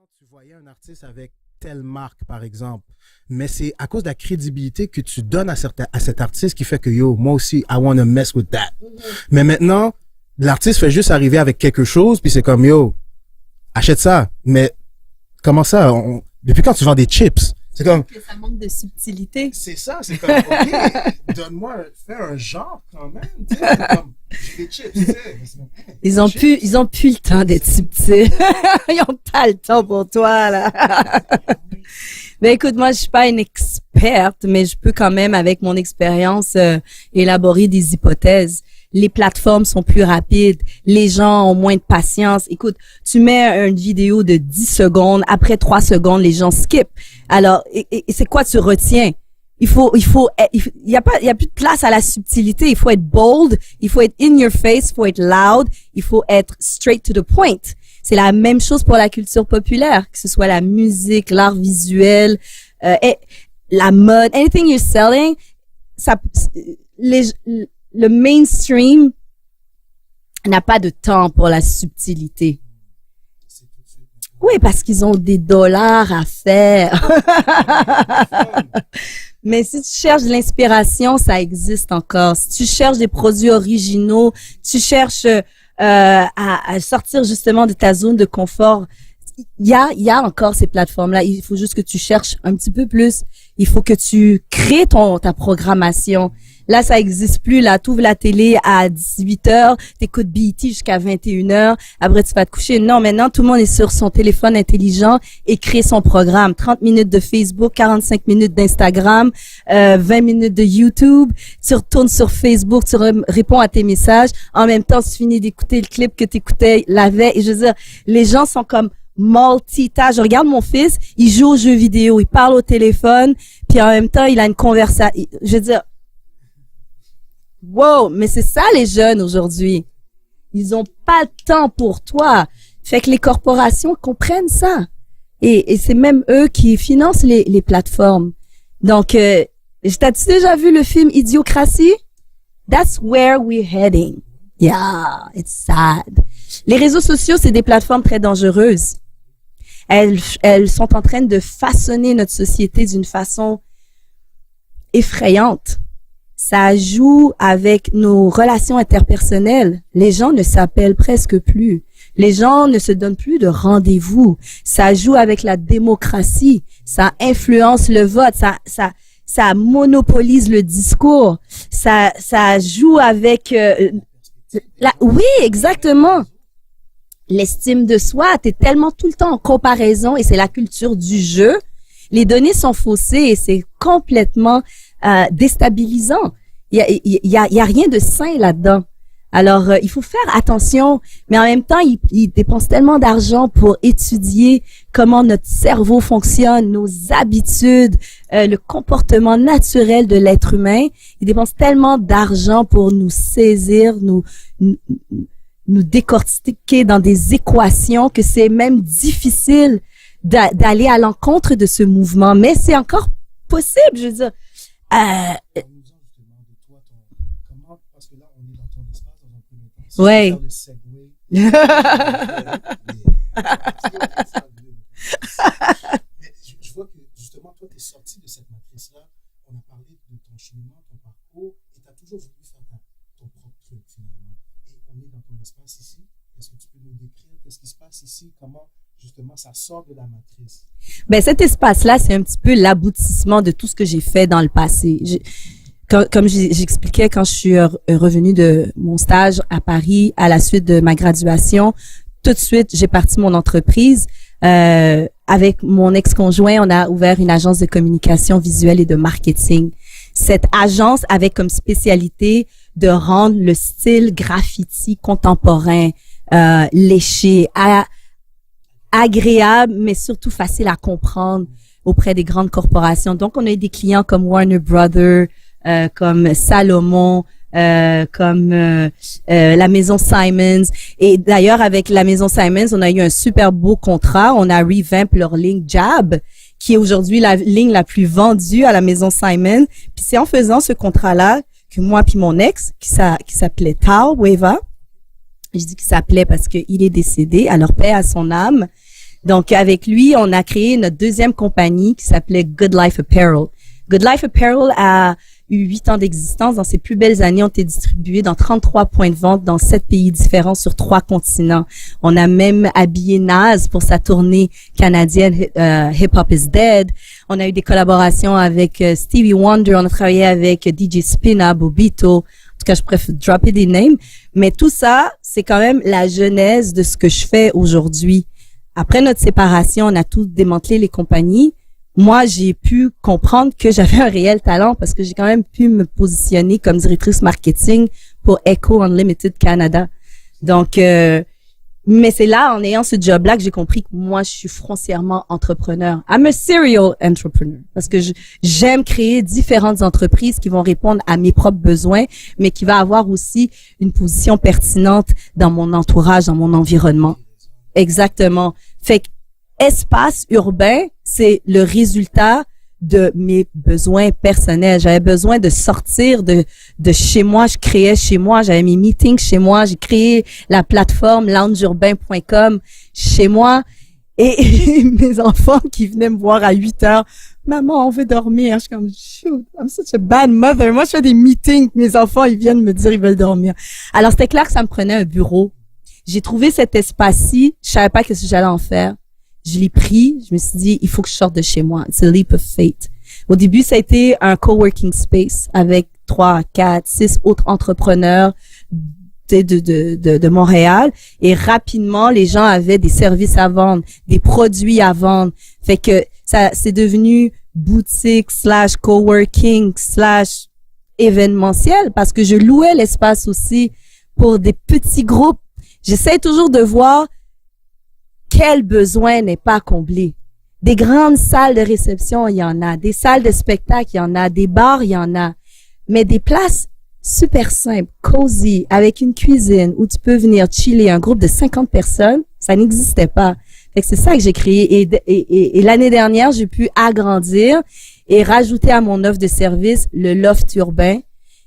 Tu voyais un artiste avec telle marque, par exemple, mais c'est à cause de la crédibilité que tu donnes à cet artiste qui fait que, yo, moi aussi, I want to mess with that. Mais maintenant, l'artiste fait juste arriver avec quelque chose, puis c'est comme, yo, achète ça. Mais comment ça? Depuis quand tu vends des chips? C'est comme... Que ça manque de subtilité. C'est ça, c'est comme, OK, fais un genre quand même, tu sais, c'est comme, j'ai des chips, tu sais. Ils ont plus le temps d'être subtils. Ils ont pas le temps pour toi, là. Ben, écoute, moi, je suis pas une experte, mais je peux quand même, avec mon expérience, élaborer des hypothèses. Les plateformes sont plus rapides, les gens ont moins de patience. Écoute, tu mets une vidéo de 10 secondes, après 3 secondes, les gens skippent. Alors, et c'est quoi tu retiens? Il y a plus de place à la subtilité. Il faut être bold, il faut être in your face, il faut être loud, il faut être straight to the point. C'est la même chose pour la culture populaire, que ce soit la musique, l'art visuel, et la mode, anything you're selling, le mainstream n'a pas de temps pour la subtilité. Oui, parce qu'ils ont des dollars à faire. Mais si tu cherches de l'inspiration, ça existe encore. Si tu cherches des produits originaux, tu cherches à sortir justement de ta zone de confort, il y a encore ces plateformes-là. Il faut juste que tu cherches un petit peu plus. Il faut que tu crées ta programmation. Là, ça existe plus. Là, t'ouvres la télé à 18h, t'écoutes BET jusqu'à 21h. Après, tu vas te coucher. Non, maintenant, tout le monde est sur son téléphone intelligent et crée son programme. 30 minutes de Facebook, 45 minutes d'Instagram, 20 minutes de YouTube. Tu retournes sur Facebook, tu réponds à tes messages. En même temps, tu finis d'écouter le clip que t'écoutais la veille. Et je veux dire, les gens sont comme multitâche. Je regarde mon fils, il joue aux jeux vidéo, il parle au téléphone, puis en même temps, il a une conversation. Je veux dire, wow, mais c'est ça les jeunes aujourd'hui. Ils ont pas le temps pour toi. Fait que les corporations comprennent ça. Et c'est même eux qui financent les plateformes. Donc, t'as-tu déjà vu le film Idiocratie? That's where we're heading. Yeah, it's sad. Les réseaux sociaux, c'est des plateformes très dangereuses. Elles sont en train de façonner notre société d'une façon effrayante. Ça joue avec nos relations interpersonnelles. Les gens ne s'appellent presque plus. Les gens ne se donnent plus de rendez-vous. Ça joue avec la démocratie. Ça influence le vote. Ça monopolise le discours. Ça joue avec oui, exactement. L'estime de soi, t'es tellement tout le temps en comparaison et c'est la culture du jeu. Les données sont faussées et c'est complètement déstabilisant. Il y a rien de sain là-dedans. Alors, il faut faire attention, mais en même temps, ils dépensent tellement d'argent pour étudier comment notre cerveau fonctionne, nos habitudes, le comportement naturel de l'être humain. Ils dépensent tellement d'argent pour nous saisir, nous décortiquer dans des équations que c'est même difficile d'aller à l'encontre de ce mouvement. Mais c'est encore possible, je veux dire. Ouais. Je vois que justement, toi, tu es sorti de cette matrice-là. On a parlé de ton cheminement, ton parcours, et tu as toujours voulu faire ton propre truc, finalement. Et on est dans ton espace ici. Est-ce que tu peux nous décrire qu'est-ce qui se passe ici? Comment, justement, ça sort de la matrice? Ben, cet espace-là, c'est un petit peu l'aboutissement de tout ce que j'ai fait dans le passé. Comme j'expliquais quand je suis revenue de mon stage à Paris à la suite de ma graduation, tout de suite, j'ai parti mon entreprise. Avec mon ex-conjoint, on a ouvert une agence de communication visuelle et de marketing. Cette agence avait comme spécialité de rendre le style graffiti contemporain, léché, agréable, mais surtout facile à comprendre auprès des grandes corporations. Donc, on a eu des clients comme Warner Brothers, comme Salomon, comme la maison Simons. Et d'ailleurs, avec la maison Simons, on a eu un super beau contrat. On a revamp leur ligne Jab, qui est aujourd'hui la ligne la plus vendue à la maison Simons. Puis c'est en faisant ce contrat-là que moi puis mon ex, qui s'appelait Tal Weva, je dis qu'il s'appelait parce qu'il est décédé, alors paix à son âme, Donc, avec lui, on a créé notre deuxième compagnie qui s'appelait Good Life Apparel. Good Life Apparel a eu 8 ans d'existence. Dans ses plus belles années, on été distribués dans 33 points de vente dans 7 pays différents sur 3 continents. On a même habillé Nas pour sa tournée canadienne Hip Hop is Dead. On a eu des collaborations avec Stevie Wonder. On a travaillé avec DJ Spina, Bobito. En tout cas, je préfère dropper des names. Mais tout ça, c'est quand même la genèse de ce que je fais aujourd'hui. Après notre séparation, on a tout démantelé les compagnies. Moi, j'ai pu comprendre que j'avais un réel talent parce que j'ai quand même pu me positionner comme directrice marketing pour Echo Unlimited Canada. Donc, mais c'est là, en ayant ce job-là, que j'ai compris que moi, je suis foncièrement entrepreneur. I'm a serial entrepreneur parce que j'aime créer différentes entreprises qui vont répondre à mes propres besoins, mais qui va avoir aussi une position pertinente dans mon entourage, dans mon environnement. Exactement. Fait que espace urbain, c'est le résultat de mes besoins personnels. J'avais besoin de sortir de chez moi. Je créais chez moi. J'avais mes meetings chez moi. J'ai créé la plateforme loungeurbain.com chez moi. Et mes enfants qui venaient me voir à 8 heures. Maman, on veut dormir. Je suis comme, shoot, I'm such a bad mother. Moi, je fais des meetings. Mes enfants, ils viennent me dire ils veulent dormir. Alors, c'était clair que ça me prenait un bureau. J'ai trouvé cet espace-ci. Je savais pas qu'est-ce que j'allais en faire. Je l'ai pris, je me suis dit, il faut que je sorte de chez moi. It's a leap of fate. Au début, ça a été un coworking space avec 3, 4, 6 autres entrepreneurs de Montréal. Et rapidement, les gens avaient des services à vendre, des produits à vendre. Fait que ça, c'est devenu boutique / coworking / événementiel parce que je louais l'espace aussi pour des petits groupes. J'essaie toujours de voir quel besoin n'est pas comblé. Des grandes salles de réception, il y en a. Des salles de spectacle, il y en a. Des bars, il y en a. Mais des places super simples, cozy, avec une cuisine où tu peux venir chiller, un groupe de 50 personnes, ça n'existait pas. Fait que c'est ça que j'ai créé. Et l'année dernière, j'ai pu agrandir et rajouter à mon offre de service le loft urbain,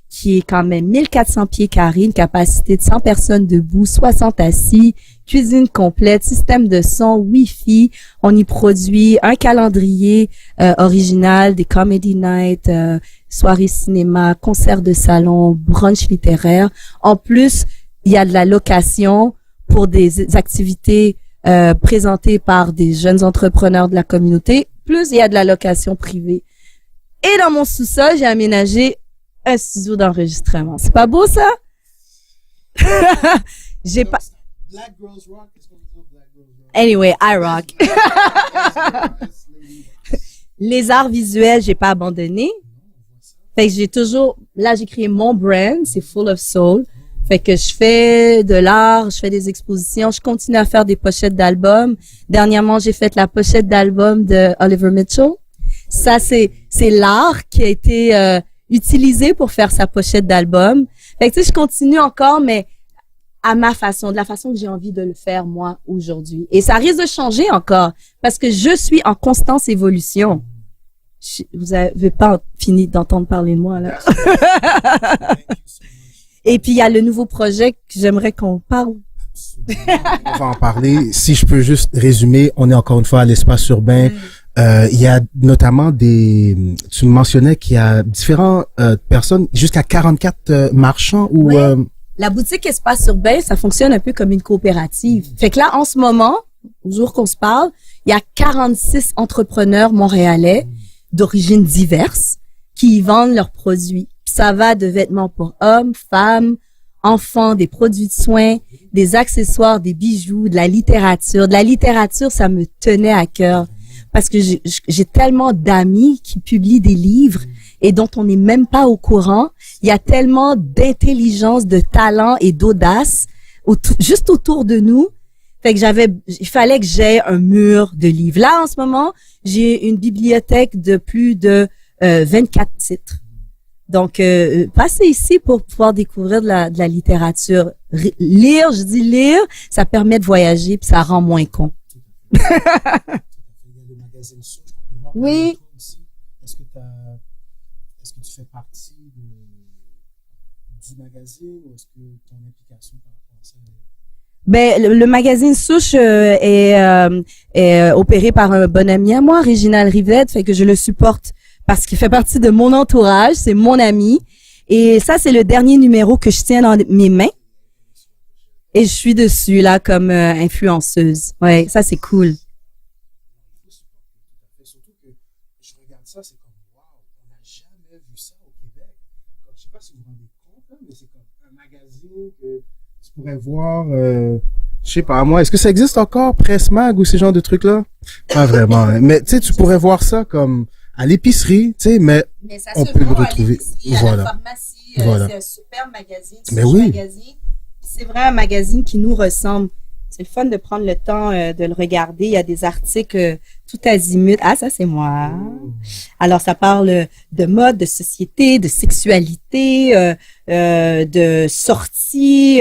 qui est quand même 1400 pieds carrés, une capacité de 100 personnes debout, 60 assis, cuisine complète, système de son, Wi-Fi. On y produit un calendrier original, des comedy nights, soirées cinéma, concerts de salon, brunch littéraire. En plus, il y a de la location pour des activités présentées par des jeunes entrepreneurs de la communauté. Plus, il y a de la location privée. Et dans mon sous-sol, j'ai aménagé un studio d'enregistrement. C'est pas beau, ça? J'ai pas... Black girls rock. Qu'est-ce qu'on dit Black girls rock? Anyway, I rock. Les arts visuels, j'ai pas abandonné. Fait que j'ai toujours... Là, j'ai créé mon brand. C'est Full of Soul. Fait que je fais de l'art, je fais des expositions. Je continue à faire des pochettes d'albums. Dernièrement, j'ai fait la pochette d'album de Oliver Mitchell. Ça, c'est l'art qui a été... utilisé pour faire sa pochette d'album. Fait que tu sais, je continue encore, mais à ma façon, de la façon que j'ai envie de le faire moi aujourd'hui. Et ça risque de changer encore parce que je suis en constante évolution. Vous avez pas fini d'entendre parler de moi là. Et puis il y a le nouveau projet que j'aimerais qu'on parle. On va en parler. Si je peux juste résumer, on est encore une fois à l'espace urbain. Il y a notamment tu mentionnais qu'il y a différentes personnes, jusqu'à 44 marchands ou... Oui. La boutique Espace Urbain, ça fonctionne un peu comme une coopérative. Fait que là, en ce moment, au jour qu'on se parle, il y a 46 entrepreneurs montréalais d'origines diverses qui y vendent leurs produits. Puis ça va de vêtements pour hommes, femmes, enfants, des produits de soins, des accessoires, des bijoux, de la littérature. De la littérature, ça me tenait à cœur. Parce que j'ai tellement d'amis qui publient des livres et dont on n'est même pas au courant. Il y a tellement d'intelligence, de talent et d'audace juste autour de nous. Fait que il fallait que j'aie un mur de livres. Là, en ce moment, j'ai une bibliothèque de plus de 24 titres. Donc, passez ici pour pouvoir découvrir de la littérature. Lire, je dis lire, ça permet de voyager puis ça rend moins con. Oui. Est-ce que tu fais partie du magazine ou est-ce que ton implication par rapport à ça Ben, le magazine Souche est opéré par un bon ami à moi, Réginald Rivette, fait que je le supporte parce qu'il fait partie de mon entourage, c'est mon ami. Et ça, c'est le dernier numéro que je tiens dans mes mains. Et je suis dessus, là, comme influenceuse. Ouais, ça, c'est cool. Surtout que je regarde ça, c'est comme, waouh, on n'a jamais vu ça au Québec. Comme, je sais pas si vous vous rendez compte, là, mais c'est comme un magazine que tu pourrais voir, je sais pas, moi, est-ce que ça existe encore, Presse Mag ou ces genres de trucs-là? Pas vraiment, hein. Mais tu sais, tu pourrais voir ça comme à l'épicerie, tu sais, mais ça on se peut le vend retrouver. à la pharmacie, Voilà. c'est un super magazine. Mais oui. Magazine. C'est vrai un magazine qui nous ressemble. C'est le fun de prendre le temps de le regarder. Il y a des articles tout azimut. Ah, ça, c'est moi. Alors, ça parle de mode, de société, de sexualité, de sortie,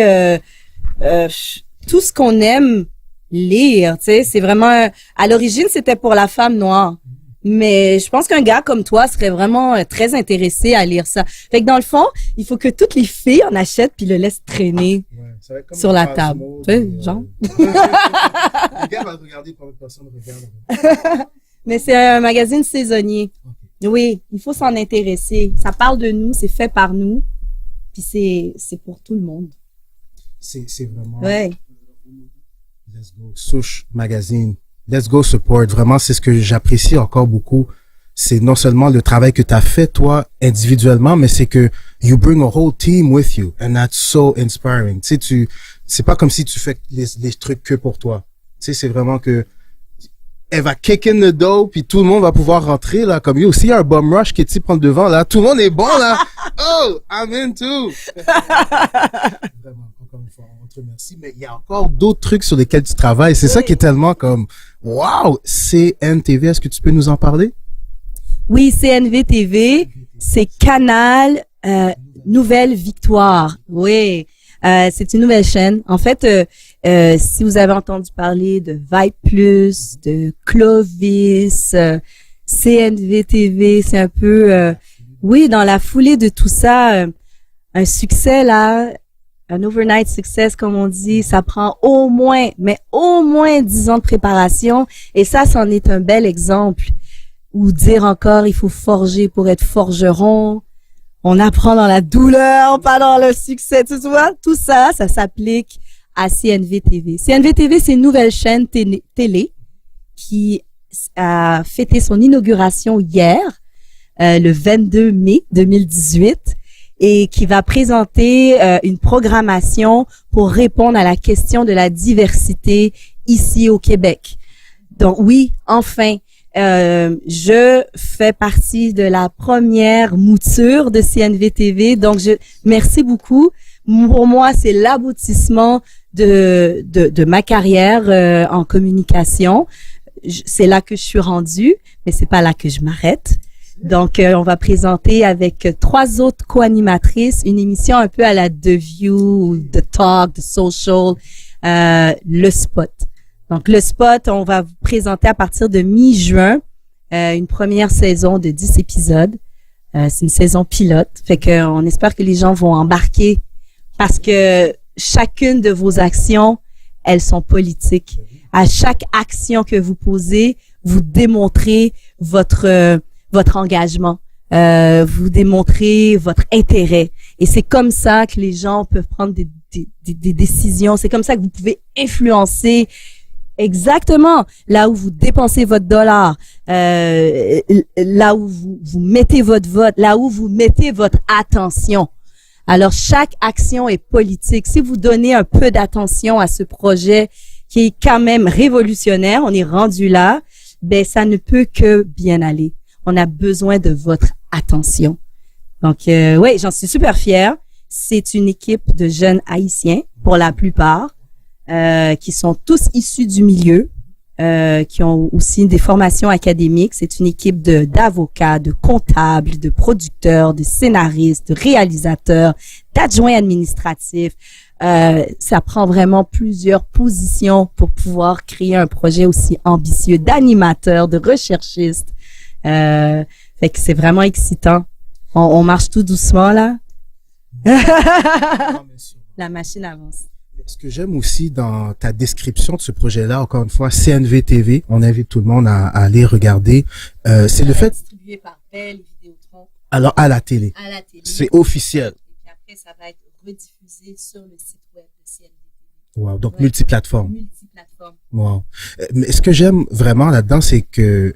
tout ce qu'on aime lire. Tu sais, c'est vraiment... À l'origine, c'était pour la femme noire. Mais je pense qu'un gars comme toi serait vraiment très intéressé à lire ça. Fait que dans le fond, il faut que toutes les filles en achètent puis le laissent traîner sur la table. Tu sais, genre. Les gars vont regarder pour une personne regarde. Mais c'est un magazine saisonnier. Okay. Oui, il faut s'en intéresser. Ça parle de nous, c'est fait par nous. Puis c'est pour tout le monde. C'est vraiment... Ouais. Let's go. Souche Magazine. Let's go support. Vraiment, c'est ce que j'apprécie encore beaucoup. C'est non seulement le travail que tu as fait, toi, individuellement, mais c'est que you bring a whole team with you. And that's so inspiring. Tu sais, c'est pas comme si tu fais les trucs que pour toi. Tu sais, c'est vraiment que elle va kick in the dough, puis tout le monde va pouvoir rentrer, là, comme yo. S'il y a un bum rush qui est prend le devant, là, tout le monde est bon, là. Oh, I'm in too. Vraiment, encore une fois, on te remercie. Mais il y a encore d'autres trucs sur lesquels tu travailles. C'est ça qui est tellement comme, wow, CNTV, est-ce que tu peux nous en parler? Oui, CNV TV, c'est Canal Nouvelle Victoire. Oui, c'est une nouvelle chaîne. En fait, si vous avez entendu parler de Vibe Plus, de Clovis, CNV TV, c'est un peu, oui, dans la foulée de tout ça, un succès là, un overnight success comme on dit, ça prend au moins 10 ans de préparation et ça, c'en est un bel exemple. Ou dire encore, il faut forger pour être forgeron. On apprend dans la douleur, pas dans le succès. Tu vois, tout ça, ça s'applique à CNV TV. CNV TV, c'est une nouvelle chaîne télé qui a fêté son inauguration hier, le 22 mai 2018, et qui va présenter une programmation pour répondre à la question de la diversité ici au Québec. Donc oui, enfin, je fais partie de la première mouture de CNV TV, donc merci beaucoup. Pour moi, c'est l'aboutissement de ma carrière en communication. C'est là que je suis rendue, mais c'est pas là que je m'arrête. Donc, on va présenter avec 3 autres co-animatrices une émission un peu à la The View, The Talk, The Social, Le Spot. Donc, Le Spot, on va vous présenter à partir de mi-juin une première saison de 10 épisodes. C'est une saison pilote. Fait qu'on espère que les gens vont embarquer parce que chacune de vos actions, elles sont politiques. À chaque action que vous posez, vous démontrez votre engagement. Vous démontrez votre intérêt. Et c'est comme ça que les gens peuvent prendre des décisions. C'est comme ça que vous pouvez influencer exactement là où vous dépensez votre dollar, là où vous mettez votre vote, là où vous mettez votre attention. Alors, chaque action est politique. Si vous donnez un peu d'attention à ce projet qui est quand même révolutionnaire, on est rendu là, ben ça ne peut que bien aller. On a besoin de votre attention. Donc, oui, j'en suis super fière. C'est une équipe de jeunes Haïtiens, pour la plupart, qui sont tous issus du milieu, qui ont aussi des formations académiques. C'est une équipe d'avocats, de comptables, de producteurs, de scénaristes, de réalisateurs, d'adjoints administratifs. Ça prend vraiment plusieurs positions pour pouvoir créer un projet aussi ambitieux, d'animateurs, de recherchistes. Fait que c'est vraiment excitant. On marche tout doucement là. La machine avance. Ce que j'aime aussi dans ta description de ce projet-là, encore une fois, CNV TV, on invite tout le monde à aller regarder, c'est le fait... Distribué par Bell, Vidéotron. Alors, à la télé. À la télé. C'est officiel. Et puis après, ça va être rediffusé sur le site web de CNV TV. Wow. Donc, multiplateforme. Multiplateforme. Wow. Mais ce que j'aime vraiment là-dedans, c'est que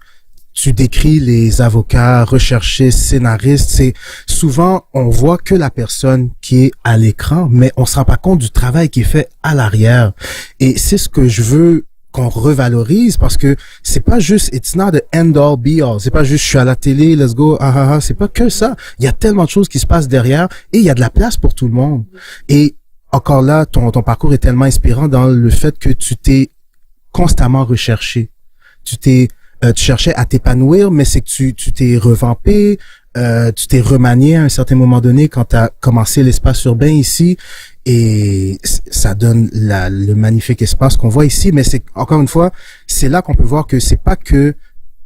tu décris les avocats, recherchistes, scénaristes. C'est souvent, on voit que la personne qui est à l'écran, mais on se rend pas compte du travail qui est fait à l'arrière. Et c'est ce que je veux qu'on revalorise parce que c'est pas juste, it's not the end all be all. C'est pas juste, je suis à la télé, let's go, c'est pas que ça. Il y a tellement de choses qui se passent derrière et il y a de la place pour tout le monde. Et encore là, ton parcours est tellement inspirant dans le fait que tu t'es constamment recherché. Tu cherchais à t'épanouir, mais c'est que tu t'es revampé, tu t'es remanié à un certain moment donné quand tu as commencé l'espace urbain ici et ça donne le magnifique espace qu'on voit ici. Mais c'est encore une fois, c'est là qu'on peut voir que c'est pas que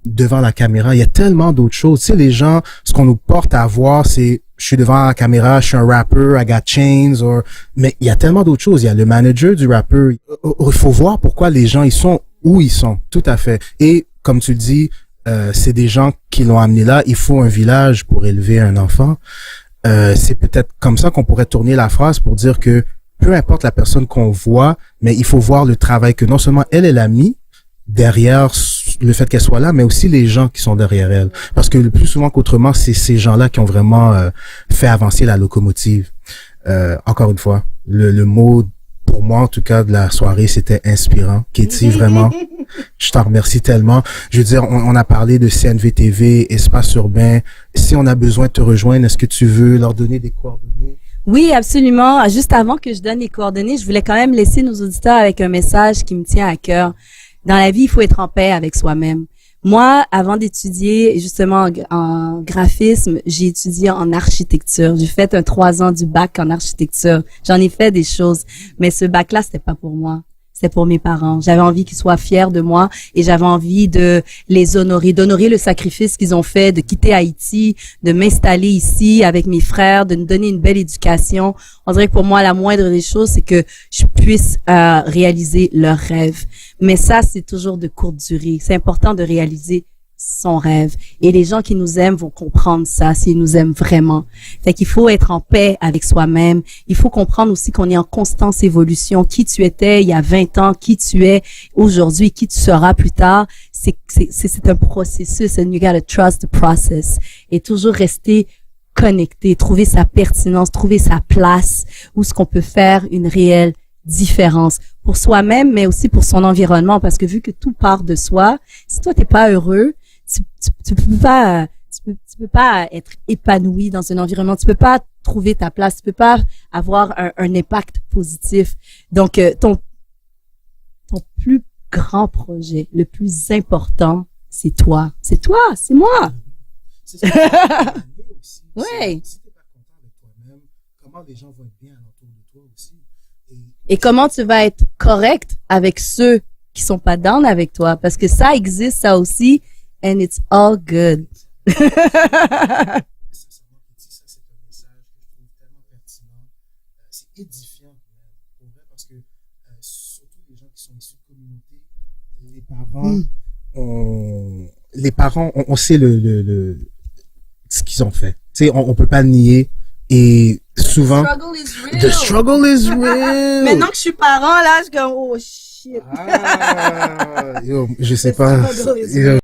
devant la caméra, il y a tellement d'autres choses. Tu sais, les gens, ce qu'on nous porte à voir, c'est je suis devant la caméra, je suis un rapper, I got chains, mais il y a tellement d'autres choses. Il y a le manager du rappeur. Il faut voir pourquoi les gens ils sont où ils sont. Tout à fait. Et comme tu le dis, c'est des gens qui l'ont amené là. Il faut un village pour élever un enfant. C'est peut-être comme ça qu'on pourrait tourner la phrase pour dire que peu importe la personne qu'on voit, mais il faut voir le travail que non seulement elle a mis derrière le fait qu'elle soit là, mais aussi les gens qui sont derrière elle. Parce que le plus souvent qu'autrement, c'est ces gens-là qui ont vraiment fait avancer la locomotive. Encore une fois, le mot pour moi, en tout cas, de la soirée, c'était inspirant. Katie, vraiment, je t'en remercie tellement. Je veux dire, on a parlé de CNV TV, Espace Urbain. Si on a besoin de te rejoindre, est-ce que tu veux leur donner des coordonnées? Oui, absolument. Juste avant que je donne les coordonnées, je voulais quand même laisser nos auditeurs avec un message qui me tient à cœur. Dans la vie, il faut être en paix avec soi-même. Moi, avant d'étudier justement en graphisme, j'ai étudié en architecture. J'ai fait 3 ans du bac en architecture. J'en ai fait des choses, mais ce bac-là, c'était pas pour moi. C'était pour mes parents. J'avais envie qu'ils soient fiers de moi et j'avais envie de les honorer, d'honorer le sacrifice qu'ils ont fait, de quitter Haïti, de m'installer ici avec mes frères, de nous donner une belle éducation. On dirait que pour moi, la moindre des choses, c'est que je puisse réaliser leurs rêves. Mais ça, c'est toujours de courte durée. C'est important de réaliser son rêve. Et les gens qui nous aiment vont comprendre ça, s'ils nous aiment vraiment. Fait qu'il faut être en paix avec soi-même. Il faut comprendre aussi qu'on est en constante évolution. Qui tu étais il y a 20 ans, qui tu es aujourd'hui, qui tu seras plus tard. C'est un processus and you gotta trust the process. Et toujours rester connecté, trouver sa pertinence, trouver sa place où ce qu'on peut faire une réelle différence pour soi-même, mais aussi pour son environnement, parce que vu que tout part de soi, si toi t'es pas heureux, tu peux pas être épanoui dans un environnement, tu peux pas trouver ta place, tu peux pas avoir un impact positif. Donc ton plus grand projet, le plus important, c'est toi, c'est moi. C'est ça. Ouais. Si t'es pas content avec toi-même, comment les gens vont être bien autour de toi aussi? Et comment tu vas être correct avec ceux qui sont pas down avec toi? Parce que ça existe, ça aussi, and it's all good. Sincèrement, ça, c'est un message que je trouve tellement pertinent. C'est édifiant, pour vrai, parce que surtout les gens qui sont issus de communautés, les parents, on sait ce qu'ils ont fait. Tu sais, on peut pas le nier. Et souvent, the struggle is real. Maintenant que je suis parent, là, je suis comme, oh shit. Je sais pas.